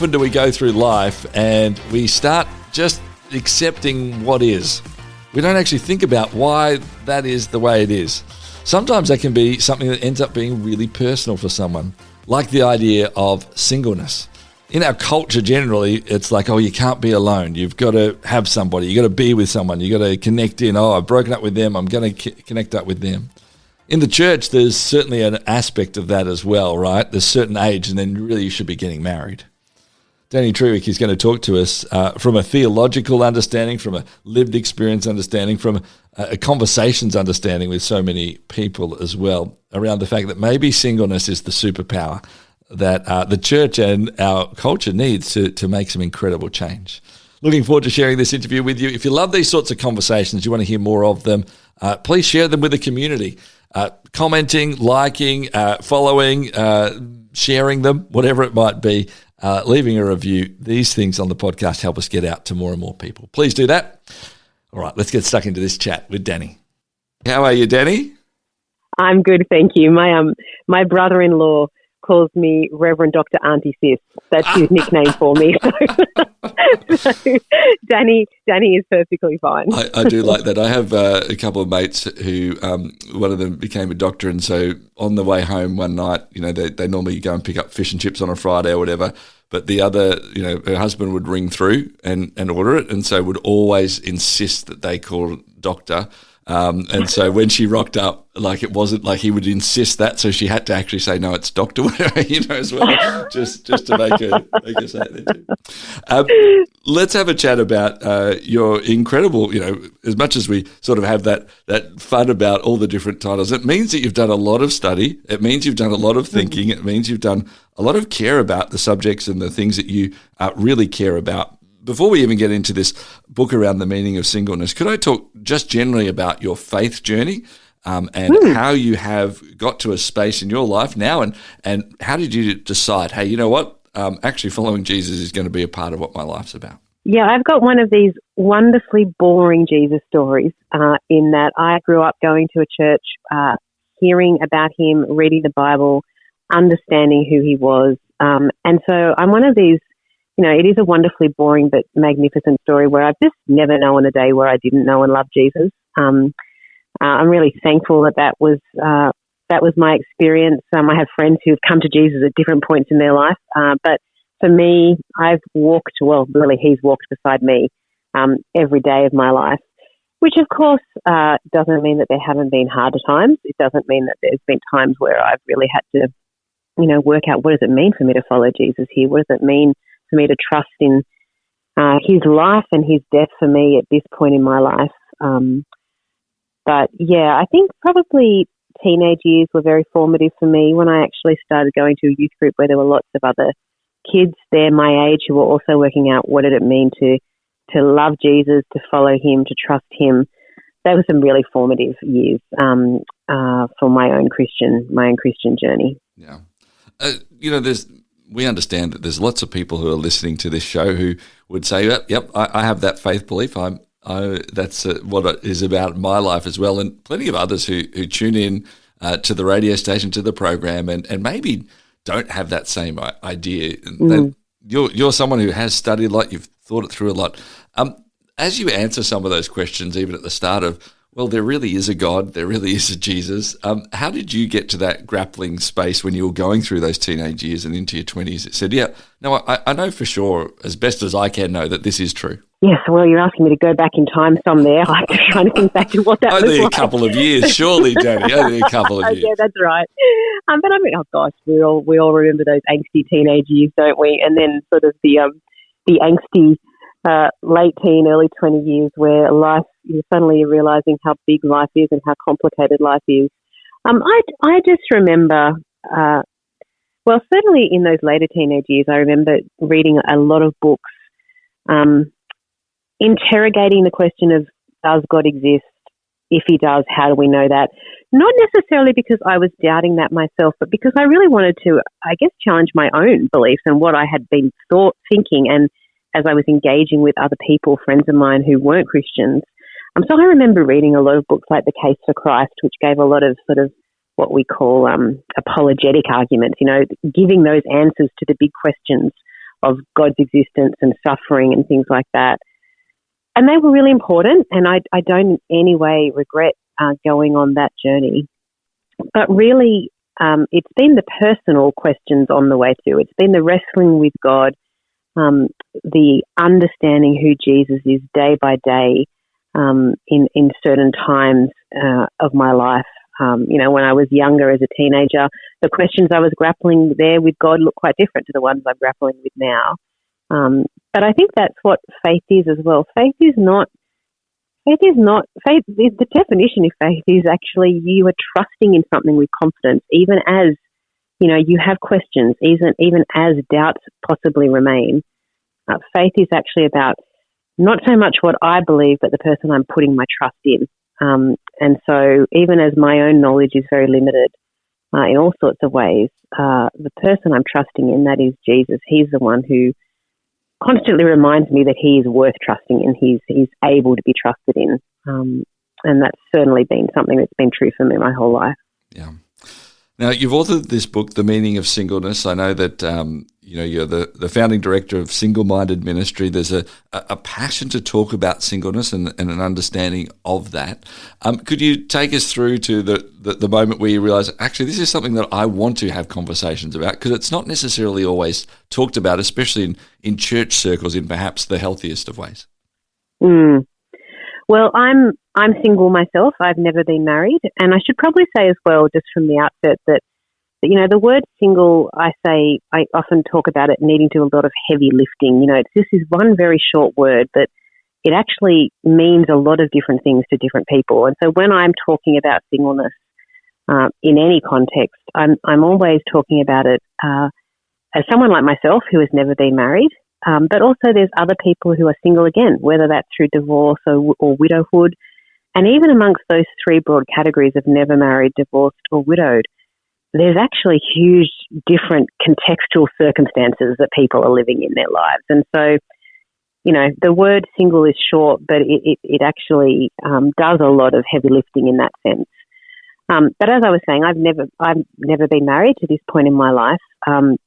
often do we go through life and we start just accepting what is? We don't actually think about why that is the way it is. Sometimes that can be something that ends up being really personal for someone, like the idea of singleness. In our culture generally, it's like, oh, you can't be alone. You've got to have somebody. You've got to be with someone. You've got to connect in. Oh, I've broken up with them. I'm going to connect up with them. In the church, there's certainly an aspect of that as well, right? There's a certain age, and then really you should be getting married. Dani Treweek is going to talk to us from a theological understanding, from a lived experience understanding, from a conversations understanding with so many people as well, around the fact that maybe singleness is the superpower that the church and our culture needs to make some incredible change. Looking forward to sharing this interview with you. If you love these sorts of conversations, you want to hear more of them, please share them with the community. Commenting, liking, following, sharing them, whatever it might be, leaving a review. These things on the podcast help us get out to more and more people. Please do that. All right, let's get stuck into this chat with Dani. How are you, Dani? I'm good, thank you. My brother-in-law calls me Reverend Dr. Auntie Sis. That's his nickname for me. So Dani is perfectly fine. I do like that. I have a couple of mates who, one of them became a doctor, and so on the way home one night, they normally go and pick up fish and chips on a Friday or whatever, but the other, her husband would ring through and order it, and so would always insist that they call doctor. And so when she rocked up, it wasn't like he would insist that, so she had to actually say, no, it's doctor, whatever, as well, just to make her say it there too. Let's have a chat about your incredible, as much as we sort of have that fun about all the different titles, it means that you've done a lot of study. It means you've done a lot of thinking. It means you've done a lot of care about the subjects and the things that you really care about. Before we even get into this book around the meaning of singleness, could I talk just generally about your faith journey and how you have got to a space in your life now, and how did you decide, hey, you know what, actually following Jesus is going to be a part of what my life's about? Yeah, I've got one of these wonderfully boring Jesus stories in that I grew up going to a church, hearing about him, reading the Bible, understanding who he was. And so I'm one of these, it is a wonderfully boring but magnificent story where I've just never known a day where I didn't know and love Jesus. I'm really thankful that was my experience. I have friends who've come to Jesus at different points in their life, but for me, he's walked beside me every day of my life, which of course doesn't mean that there haven't been harder times. It doesn't mean that there's been times where I've really had to, work out, what does it mean for me to follow Jesus here? What does it mean for me to trust in his life and his death for me at this point in my life? But yeah, I think probably teenage years were very formative for me when I actually started going to a youth group where there were lots of other kids there my age who were also working out what did it mean to love Jesus, to follow him, to trust him. That was some really formative years for my own Christian journey. Yeah. We understand that there's lots of people who are listening to this show who would say, yep, I have that faith belief. That's what it is about my life as well. And plenty of others who tune in to the radio station, to the program, and maybe don't have that same idea. You're someone who has studied a lot. You've thought it through a lot. As you answer some of those questions, even at the start of, well, there really is a God, there really is a Jesus. How did you get to that grappling space when you were going through those teenage years and into your 20s? It said, I know for sure, as best as I can know, that this is true. Yes, well, you're asking me to go back in time some there. I'm trying to think back to what that was like. Only a couple of years, surely, Dani. Only a couple of years. Yeah, that's right. But I mean, oh gosh, we all remember those angsty teenage years, don't we? And then sort of the angsty late teen, early 20 years where life, suddenly you're realising how big life is and how complicated life is. I just remember, certainly in those later teenage years, I remember reading a lot of books, interrogating the question of, does God exist? If he does, how do we know that? Not necessarily because I was doubting that myself, but because I really wanted to, challenge my own beliefs and what I had been thinking, and as I was engaging with other people, friends of mine who weren't Christians. So I remember reading a lot of books like The Case for Christ, which gave a lot of sort of what we call apologetic arguments, giving those answers to the big questions of God's existence and suffering and things like that. And they were really important, and I don't in any way regret going on that journey. But really, it's been the personal questions on the way through. It's been the wrestling with God, the understanding who Jesus is day by day in certain times of my life. When I was younger as a teenager, the questions I was grappling there with God look quite different to the ones I'm grappling with now. But I think that's what faith is as well. Faith is the definition of faith is actually you are trusting in something with confidence, even as, you have questions, even as doubts possibly remain. Faith is actually about not so much what I believe, but the person I'm putting my trust in. And so even as my own knowledge is very limited in all sorts of ways, the person I'm trusting in, that is Jesus, he's the one who constantly reminds me that he is worth trusting in, he's able to be trusted in. And that's certainly been something that's been true for me my whole life. Yeah. Now, you've authored this book, The Meaning of Singleness. I know that you're the founding director of Single Minded Ministry. There's a passion to talk about singleness and an understanding of that. Could you take us through to the moment where you realise, actually, this is something that I want to have conversations about, because it's not necessarily always talked about, especially in church circles in perhaps the healthiest of ways? Well, I'm single myself. I've never been married. And I should probably say as well, just from the outset, that the word single, I often talk about it needing to do a lot of heavy lifting. This is one very short word, but it actually means a lot of different things to different people. And so when I'm talking about singleness in any context, I'm always talking about it as someone like myself who has never been married. But also there's other people who are single again, whether that's through divorce or widowhood. And even amongst those three broad categories of never married, divorced or widowed, there's actually huge different contextual circumstances that people are living in their lives. And so, the word single is short, but it actually does a lot of heavy lifting in that sense. But as I was saying, I've never been married to this point in my life. And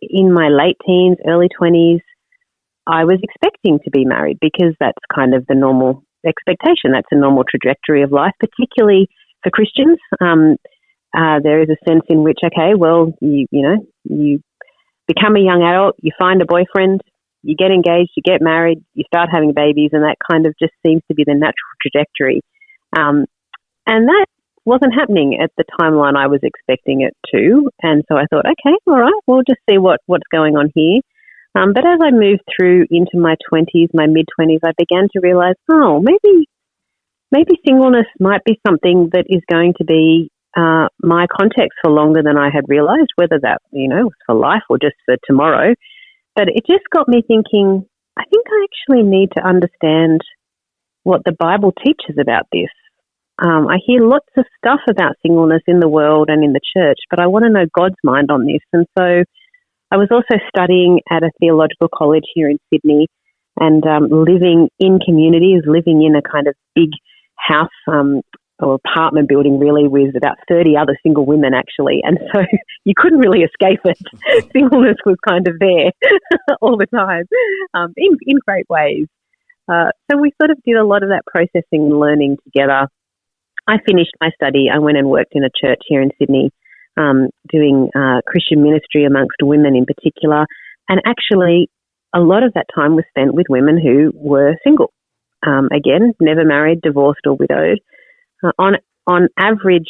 in my late teens, early 20s, I was expecting to be married because that's kind of the normal expectation. That's a normal trajectory of life, particularly for Christians. There is a sense in which, you become a young adult, you find a boyfriend, you get engaged, you get married, you start having babies, and that kind of just seems to be the natural trajectory. And that wasn't happening at the timeline I was expecting it to. And so I thought, okay, all right, we'll just see what's going on here. But as I moved through into my 20s, my mid-20s, I began to realize, maybe singleness might be something that is going to be my context for longer than I had realized, whether that, was for life or just for tomorrow. But it just got me thinking, I think I actually need to understand what the Bible teaches about this. I hear lots of stuff about singleness in the world and in the church, but I want to know God's mind on this. And so I was also studying at a theological college here in Sydney and living in communities, living in a kind of big house or apartment building really with about 30 other single women actually. And so you couldn't really escape it. Singleness was kind of there all the time in great ways. So we sort of did a lot of that processing and learning together. I finished my study. I went and worked in a church here in Sydney doing Christian ministry amongst women in particular. And actually, a lot of that time was spent with women who were single. Again, never married, divorced or widowed. On average,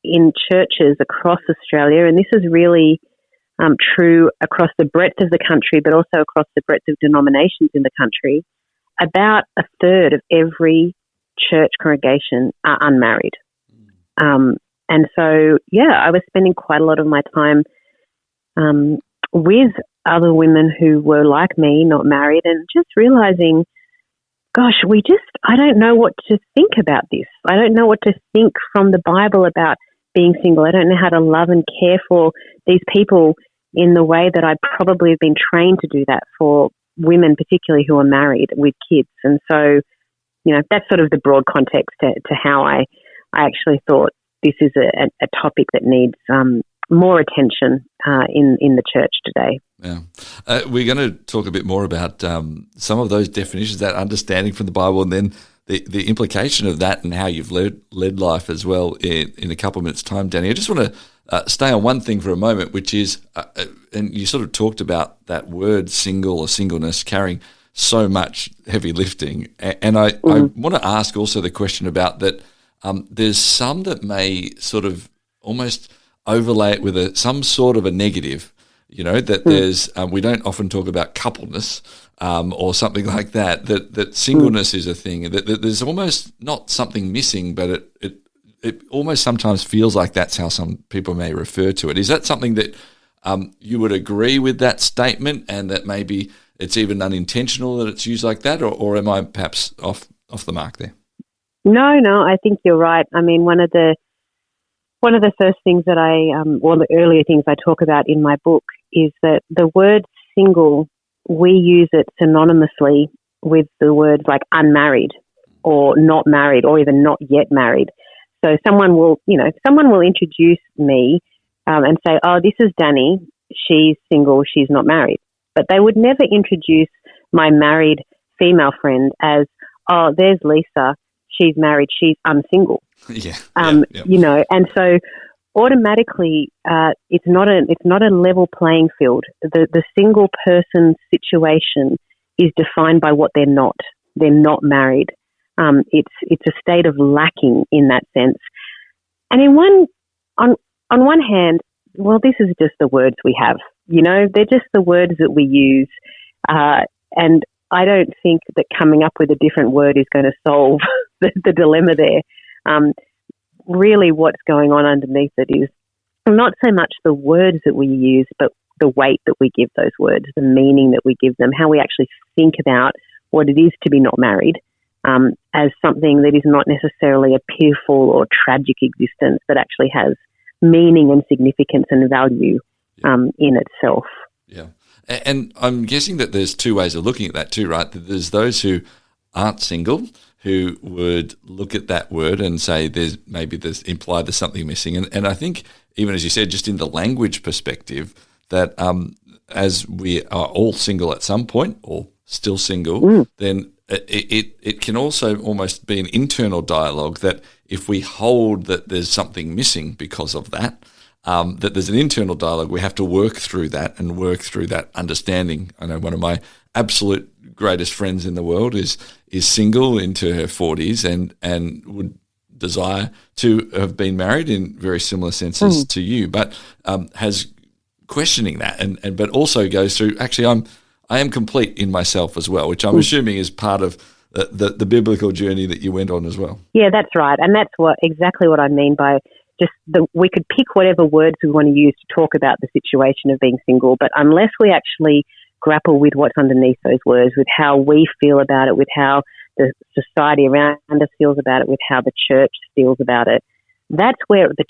in churches across Australia, and this is really true across the breadth of the country, but also across the breadth of denominations in the country, about a third of every church congregation are unmarried. And so, I was spending quite a lot of my time with other women who were like me, not married, and just realizing, gosh, I don't know what to think about this. I don't know what to think from the Bible about being single. I don't know how to love and care for these people in the way that I probably have been trained to do that for women, particularly who are married with kids. And so, that's sort of the broad context to how I actually thought this is a topic that needs more attention in the church today. Yeah. We're going to talk a bit more about some of those definitions, that understanding from the Bible, and then the implication of that and how you've led life as well in a couple of minutes' time, Dani. I just want to stay on one thing for a moment, which is, and you sort of talked about that word single or singleness carrying so much heavy lifting. And I want to ask also the question about that there's some that may sort of almost overlay it with some sort of a negative, that there's, we don't often talk about coupleness or something like that singleness is a thing, that there's almost not something missing, but it almost sometimes feels like that's how some people may refer to it. Is that something that you would agree with that statement, and that maybe it's even unintentional that it's used like that, or am I perhaps off the mark there? No, I think you're right. I mean, one of the first things that or the earlier things I talk about in my book is that the word single, we use it synonymously with the words like unmarried or not married or even not yet married. So someone will introduce me and say, oh, this is Dani, she's single, she's not married. But they would never introduce my married female friend as, oh, there's Lisa, she's married, she's unsingle. Yeah. And so automatically it's not a level playing field. The single person situation is defined by what they're not. They're not married. It's a state of lacking in that sense. And on one hand, well, this is just the words we have. They're just the words that we use. And I don't think that coming up with a different word is going to solve the dilemma there. Really what's going on underneath it is not so much the words that we use, but the weight that we give those words, the meaning that we give them, how we actually think about what it is to be not married as something that is not necessarily a pitiful or tragic existence, that actually has meaning and significance and value in itself. Yeah. And I'm guessing that there's two ways of looking at that too, right? That there's those who aren't single who would look at that word and say there's implied there's something missing. And I think, even as you said, just in the language perspective, that as we are all single at some point or still single, then it can also almost be an internal dialogue that if we hold that there's something missing because of that, that there's an internal dialogue, we have to work through that and work through that understanding. I know one of my absolute greatest friends in the world is single into her 40s and would desire to have been married in very similar senses to you, but has questioning that and but also goes through, actually I am complete in myself as well, which I'm assuming is part of the biblical journey that you went on as well. Yeah, that's right. And that's exactly what I mean by we could pick whatever words we want to use to talk about the situation of being single, but unless we actually grapple with what's underneath those words, with how we feel about it, with how the society around us feels about it, with how the church feels about it, that's where the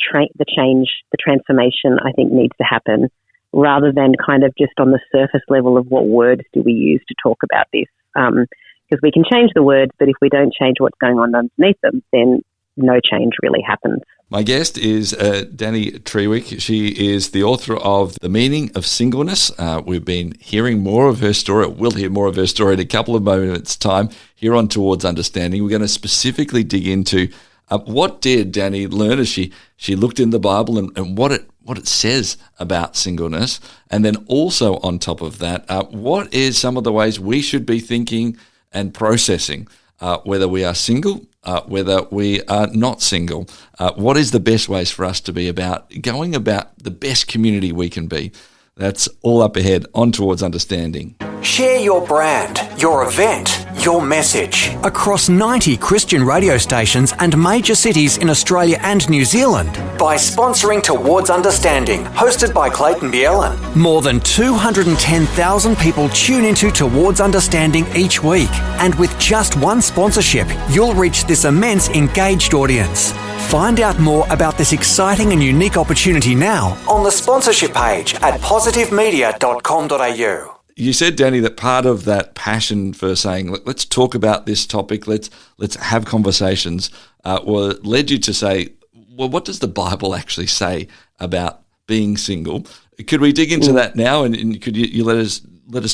change, the transformation, I think, needs to happen, rather than kind of just on the surface level of what words do we use to talk about this. Because we can change the words, but if we don't change what's going on underneath them, then no change really happens. My guest is Dani Treweek. She is the author of The Meaning of Singleness. We've been hearing more of her story. We'll hear more of her story in a couple of moments' time here on Towards Understanding. We're going to specifically dig into what did Dani learn as she looked in the Bible and what it says about singleness. And then also on top of that, what is some of the ways we should be thinking and processing whether we are single, whether we are not single. What is the best ways for us to be going about the best community we can be? That's all up ahead on Towards Understanding. Share your brand, your event, your message across 90 Christian radio stations and major cities in Australia and New Zealand by sponsoring Towards Understanding, hosted by Clayton. More than 210,000 people tune into Towards Understanding each week, and with just one sponsorship, you'll reach this immense engaged audience. Find out more about this exciting and unique opportunity now on the sponsorship page at positivemedia.com.au. You said, Dani, that part of that passion for saying, let's talk about this topic, let's have conversations, led you to say, well, what does the Bible actually say about being single. Could we dig into that now, and could you let us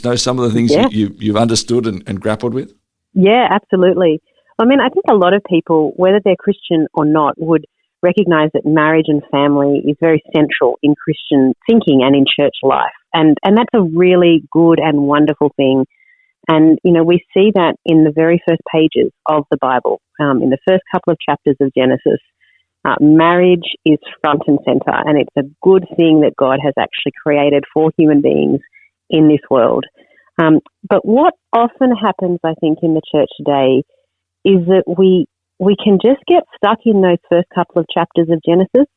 know some of the things you've understood and grappled with? Yeah, absolutely. I mean, I think a lot of people, whether they're Christian or not, would recognize that marriage and family is very central in Christian thinking and in church life. And that's a really good and wonderful thing. And, we see that in the very first pages of the Bible, in the first couple of chapters of Genesis. Marriage is front and center, and it's a good thing that God has actually created for human beings in this world. But what often happens, I think, in the church today is that we can just get stuck in those first couple of chapters of Genesis.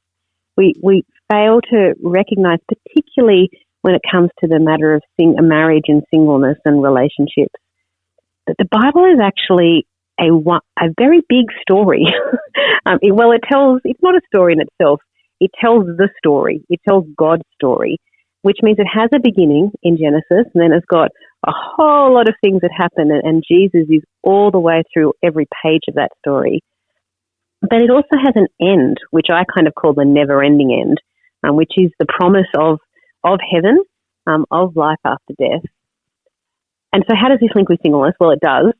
We fail to recognize, particularly when it comes to the matter of marriage and singleness and relationships, that the Bible is actually a very big story. It's not a story in itself. It tells the story. It tells God's story, which means it has a beginning in Genesis, and then it's got a whole lot of things that happen, and Jesus is all the way through every page of that story. But it also has an end, which I kind of call the never-ending end, which is the promise of heaven, of life after death. And so how does this link with singleness? Well, it does.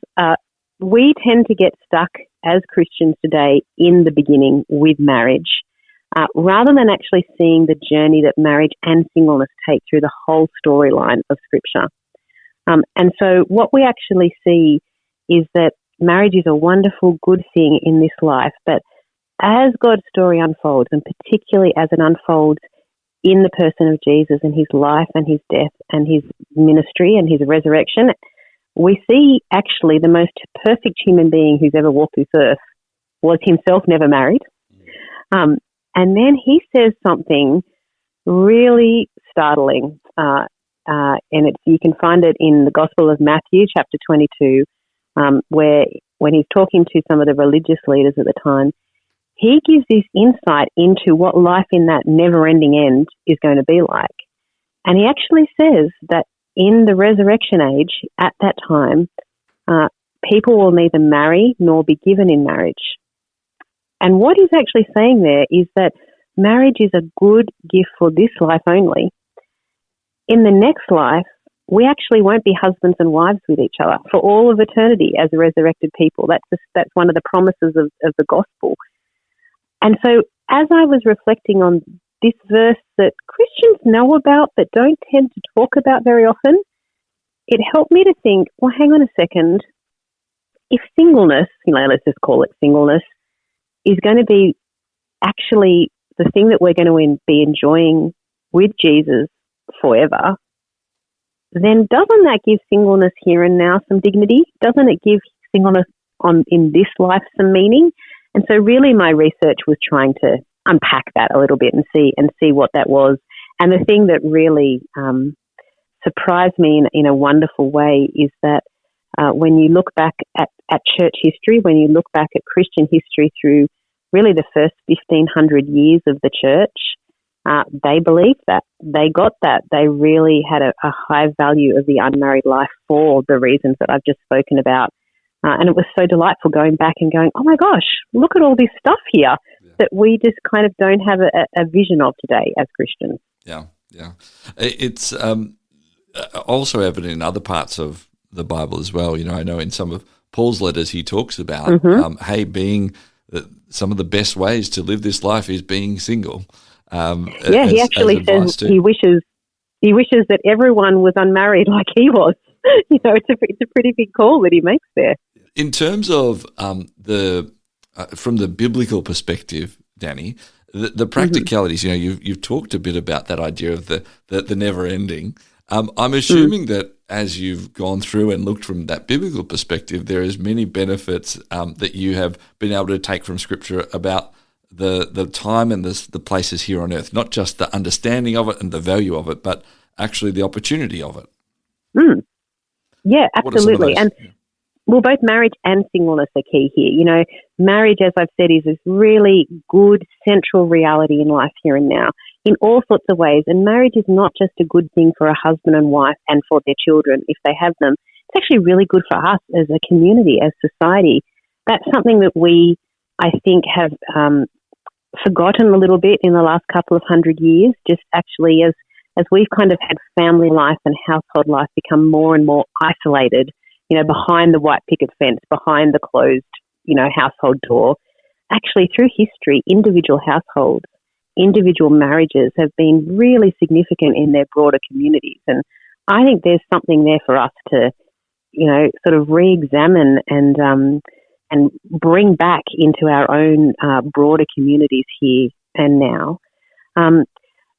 We tend to get stuck as Christians today in the beginning with marriage, rather than actually seeing the journey that marriage and singleness take through the whole storyline of Scripture. And so what we actually see is that marriage is a wonderful, good thing in this life, but as God's story unfolds, and particularly as it unfolds in the person of Jesus and his life and his death and his ministry and his resurrection, we see actually the most perfect human being who's ever walked this earth was himself never married. And then he says something really startling, and you can find it in the Gospel of Matthew, chapter 22, where when he's talking to some of the religious leaders at the time, he gives this insight into what life in that never-ending end is going to be like. And he actually says that in the resurrection age, at that time, people will neither marry nor be given in marriage. And what he's actually saying there is that marriage is a good gift for this life only. In the next life, we actually won't be husbands and wives with each other for all of eternity as resurrected people. That's one of the promises of the gospel. And so as I was reflecting on this verse that Christians know about but don't tend to talk about very often, it helped me to think, well, hang on a second. If singleness, let's just call it singleness, is going to be actually the thing that we're going to be enjoying with Jesus forever, then doesn't that give singleness here and now some dignity? Doesn't it give singleness in this life some meaning? And so really my research was trying to unpack that a little bit and see what that was. And the thing that really surprised me in a wonderful way is that when you look back at church history, when you look back at Christian history through really the first 1,500 years of the church, they believed that. They got that. They really had a high value of the unmarried life for the reasons that I've just spoken about. And it was so delightful going back and going, oh my gosh, look at all this stuff here that we just kind of don't have a vision of today as Christians. Yeah. It's also evident in other parts of the Bible as well. I know in some of Paul's letters he talks about, being some of the best ways to live this life is being single. He actually says he wishes that everyone was unmarried like he was. It's a pretty big call that he makes there. In terms of from the biblical perspective, Dani, the practicalities. You've talked a bit about that idea of the never ending. I'm assuming that as you've gone through and looked from that biblical perspective, there is many benefits that you have been able to take from Scripture about the time and the places here on earth, not just the understanding of it and the value of it, but actually the opportunity of it. Yeah, absolutely. And well, both marriage and singleness are key here. Marriage, as I've said, is this really good central reality in life here and now in all sorts of ways. And marriage is not just a good thing for a husband and wife and for their children if they have them. It's actually really good for us as a community, as society. That's something that we, I think, have forgotten a little bit in the last couple of 100 years, just actually as we've kind of had family life and household life become more and more isolated, behind the white picket fence, behind the closed, household door. Actually, through history, individual households, individual marriages have been really significant in their broader communities. And I think there's something there for us to, sort of re-examine and bring back into our own broader communities here and now.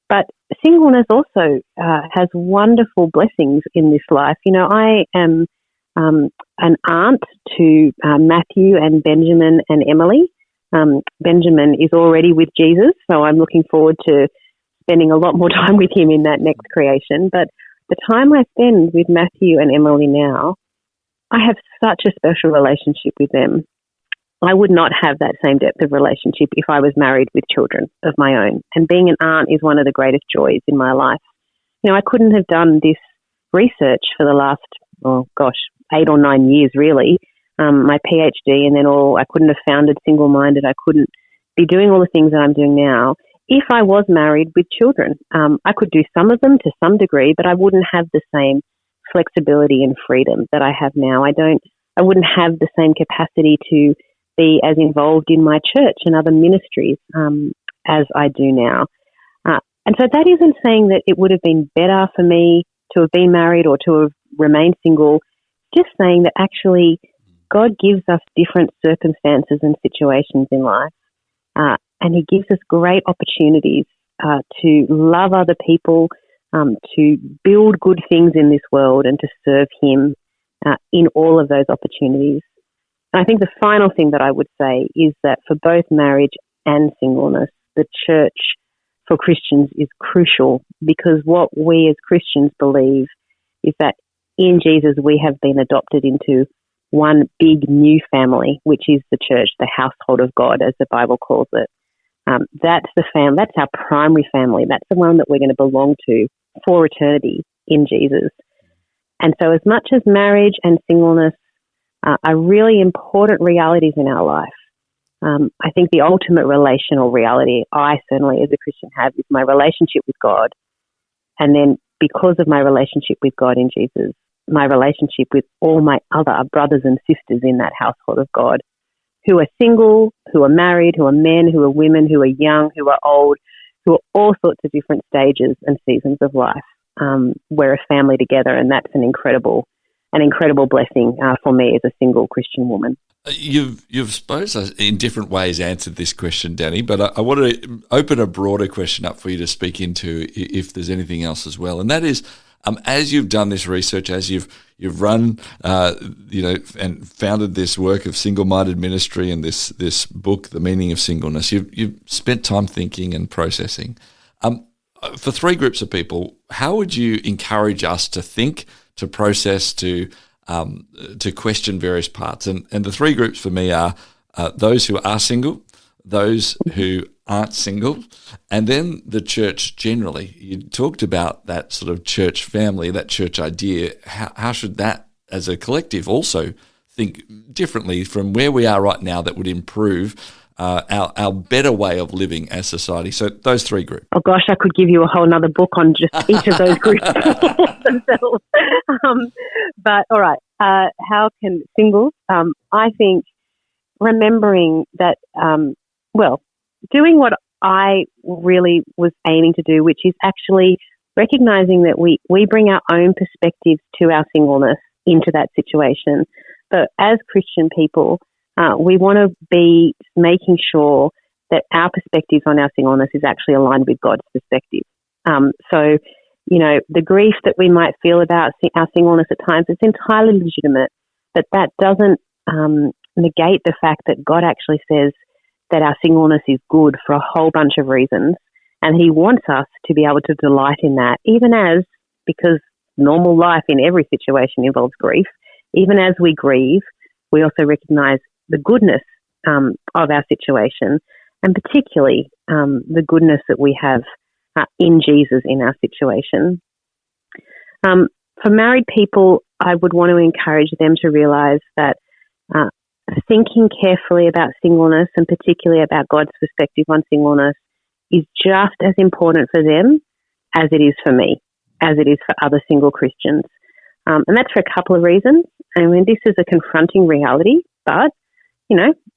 But singleness also has wonderful blessings in this life. I am an aunt to Matthew and Benjamin and Emily. Benjamin is already with Jesus, so I'm looking forward to spending a lot more time with him in that next creation. But the time I spend with Matthew and Emily now, I have such a special relationship with them. I would not have that same depth of relationship if I was married with children of my own. And being an aunt is one of the greatest joys in my life. I couldn't have done this research for the last, 8 or 9 years, really. My PhD, and then I couldn't have founded Single Minded. I couldn't be doing all the things that I'm doing now if I was married with children. I could do some of them to some degree, but I wouldn't have the same flexibility and freedom that I have now. I wouldn't have the same capacity to be as involved in my church and other ministries as I do now. And so that isn't saying that it would have been better for me to have been married or to have remained single, just saying that actually God gives us different circumstances and situations in life, and He gives us great opportunities to love other people, to build good things in this world and to serve Him in all of those opportunities. And I think the final thing that I would say is that for both marriage and singleness, the church for Christians is crucial, because what we as Christians believe is that in Jesus we have been adopted into one big new family, which is the church, the household of God, as the Bible calls it. That's that's our primary family. That's the one that we're going to belong to for eternity in Jesus. And so as much as marriage and singleness are really important realities in our life, I think the ultimate relational reality I certainly as a Christian have is my relationship with God. And then because of my relationship with God in Jesus, my relationship with all my other brothers and sisters in that household of God, who are single, who are married, who are men, who are women, who are young, who are old, who are all sorts of different stages and seasons of life. We're a family together, and that's an incredible blessing for me as a single Christian woman. You've suppose in different ways answered this question, Dani, but I want to open a broader question up for you to speak into if there's anything else as well, and that is, as you've done this research, as you've run, and founded this work of single-minded ministry and this book, The Meaning of Singleness, you've spent time thinking and processing. For three groups of people, how would you encourage us to think, to process, to question various parts? And the three groups for me are those who are single, those who aren't single, and then the church generally. You talked about that sort of church family, that church idea. How should that, as a collective, also think differently from where we are right now that would improve our better way of living as society? So those three groups. Oh gosh, I could give you a whole other book on just each of those groups themselves. But all right, how can singles? I think remembering that, doing what I really was aiming to do, which is actually recognizing that we bring our own perspectives to our singleness into that situation. But as Christian people, we want to be making sure that our perspectives on our singleness is actually aligned with God's perspective. So, the grief that we might feel about our singleness at times, it's entirely legitimate, but that doesn't negate the fact that God actually says that our singleness is good for a whole bunch of reasons, and He wants us to be able to delight in that, because normal life in every situation involves grief. Even as we grieve, we also recognize the goodness of our situation, and particularly the goodness that we have in Jesus in our situation. For married people, I would want to encourage them to realize that thinking carefully about singleness, and particularly about God's perspective on singleness, is just as important for them as it is for me, as it is for other single Christians. And that's for a couple of reasons. I mean, this is a confronting reality, but,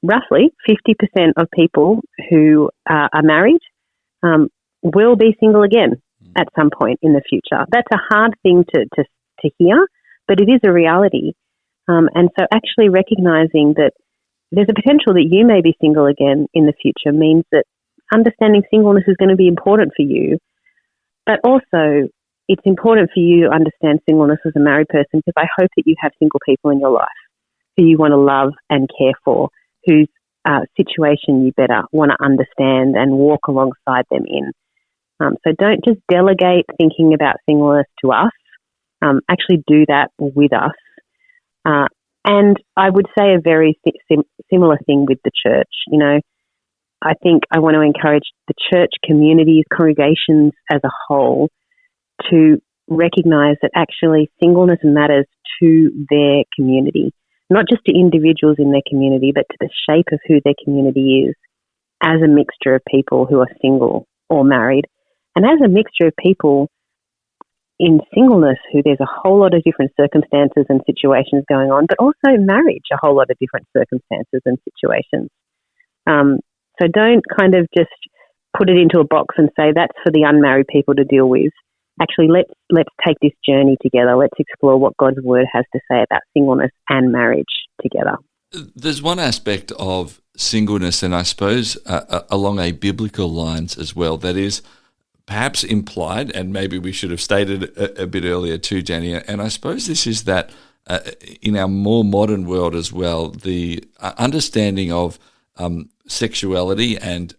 roughly 50% of people who are married will be single again at some point in the future. That's a hard thing to hear, but it is a reality. And so actually recognizing that there's a potential that you may be single again in the future means that understanding singleness is going to be important for you. But also, it's important for you to understand singleness as a married person, because I hope that you have single people in your life who you want to love and care for, whose situation you better want to understand and walk alongside them in. So don't just delegate thinking about singleness to us. Actually do that with us. And I would say a very similar thing with the church. I think I want to encourage the church communities, congregations as a whole, to recognize that actually singleness matters to their community, not just to individuals in their community, but to the shape of who their community is as a mixture of people who are single or married, and as a mixture of people in singleness who there's a whole lot of different circumstances and situations going on, but also marriage, a whole lot of different circumstances and situations. So don't kind of just put it into a box and say that's for the unmarried people to deal with. Actually, let's take this journey together. Let's explore what God's word has to say about singleness and marriage together. There's one aspect of singleness, and I suppose along a biblical lines as well, that is perhaps implied, and maybe we should have stated a bit earlier too, Dani, and I suppose this is that in our more modern world as well, the understanding of sexuality and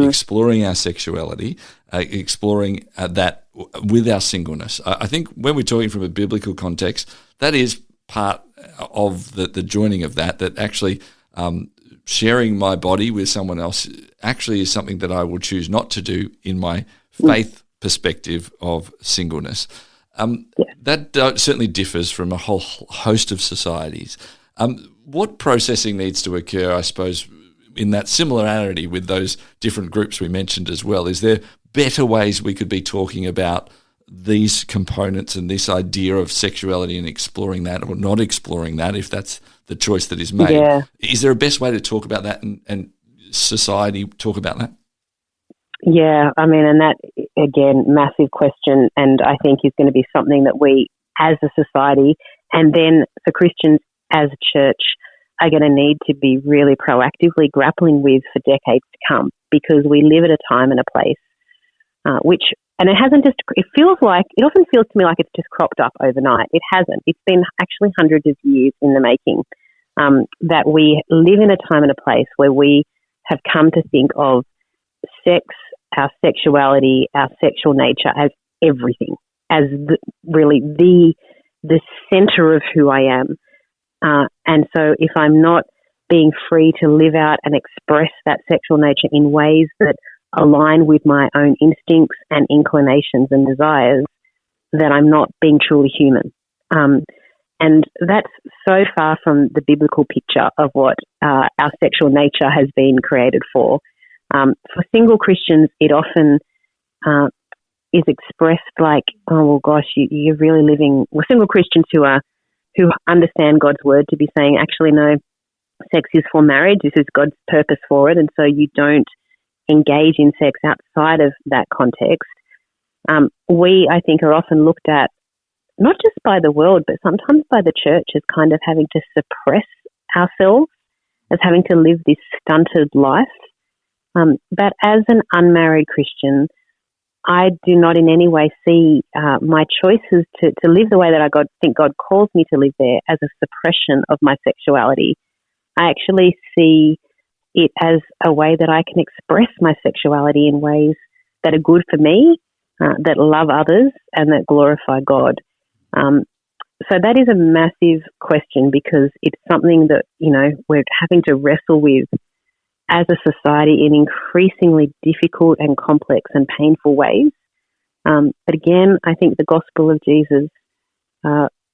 exploring our sexuality, exploring that with our singleness. I think when we're talking from a biblical context, that is part of the joining of that actually sharing my body with someone else actually is something that I will choose not to do in my faith perspective of singleness. That certainly differs from a whole host of societies. What processing needs to occur, I suppose, in that similarity with those different groups we mentioned as well? Is there better ways we could be talking about these components and this idea of sexuality and exploring that, or not exploring that if that's the choice that is made? Yeah. Is there a best way to talk about that and society talk about that? Yeah, I mean, and that, again, massive question, and I think is going to be something that we as a society, and then for Christians as a church, are going to need to be really proactively grappling with for decades to come, because we live at a time and a place and it hasn't just, it often feels to me like it's just cropped up overnight. It hasn't. It's been actually hundreds of years in the making, that we live in a time and a place where we have come to think of sex, our sexuality, our sexual nature as everything, as really the center of who I am. And so if I'm not being free to live out and express that sexual nature in ways that align with my own instincts and inclinations and desires, then I'm not being truly human. And that's so far from the biblical picture of what our sexual nature has been created for. For single Christians, it often is expressed like, oh, well, gosh, you're really living... Well, single Christians who understand God's word to be saying, actually, no, sex is for marriage. This is God's purpose for it. And so you don't engage in sex outside of that context. We, I think, are often looked at, not just by the world, but sometimes by the church, as kind of having to suppress ourselves, as having to live this stunted life. But as an unmarried Christian, I do not in any way see my choices to live the way that I think God calls me to live there as a suppression of my sexuality. I actually see it as a way that I can express my sexuality in ways that are good for me, that love others, and that glorify God. So that is a massive question, because it's something that, we're having to wrestle with as a society in increasingly difficult and complex and painful ways. But again, I think the gospel of Jesus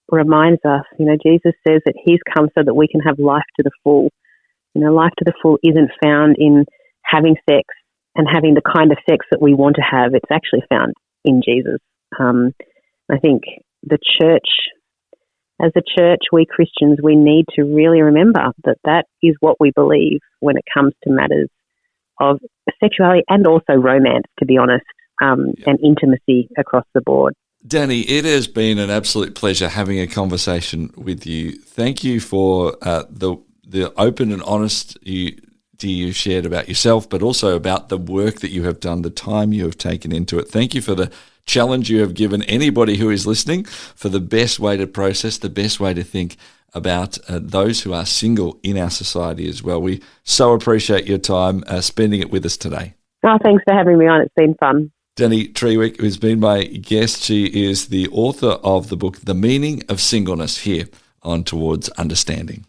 reminds us, Jesus says that he's come so that we can have life to the full. Life to the full isn't found in having sex and having the kind of sex that we want to have. It's actually found in Jesus. I think the church, as a church, we Christians, we need to really remember that is what we believe when it comes to matters of sexuality and also romance, to be honest, and intimacy across the board. Dani, it has been an absolute pleasure having a conversation with you. Thank you for the open and honest you shared about yourself, but also about the work that you have done, the time you have taken into it. Thank you for the challenge you have given anybody who is listening for the best way to process, the best way to think about those who are single in our society as well. We so appreciate your time spending it with us today. Oh, thanks for having me on. It's been fun. Dani Treweek, who's been my guest, she is the author of the book, The Meaning of Singleness, here on Towards Understanding.